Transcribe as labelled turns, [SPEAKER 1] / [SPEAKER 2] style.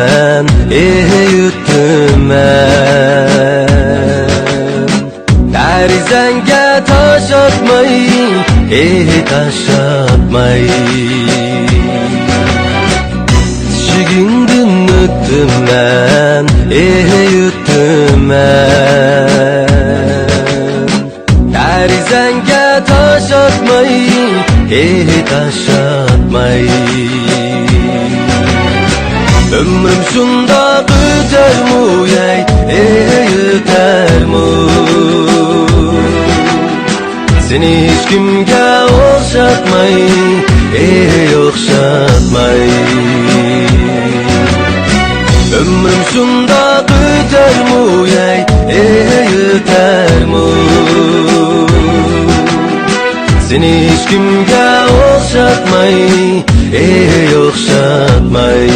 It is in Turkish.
[SPEAKER 1] men yutdim Derizenge taş atmay taş atmay Tişigingdin öttüm men yutdim Derizenge taş atmay taş atmay Ömrüm şunda öter mu yey öter mu Seni hiç kimge oxşatmay oxşatmay Ömrüm şunda öter mu yey öter mu Seni hiç kimge oxşatmay oxşatmay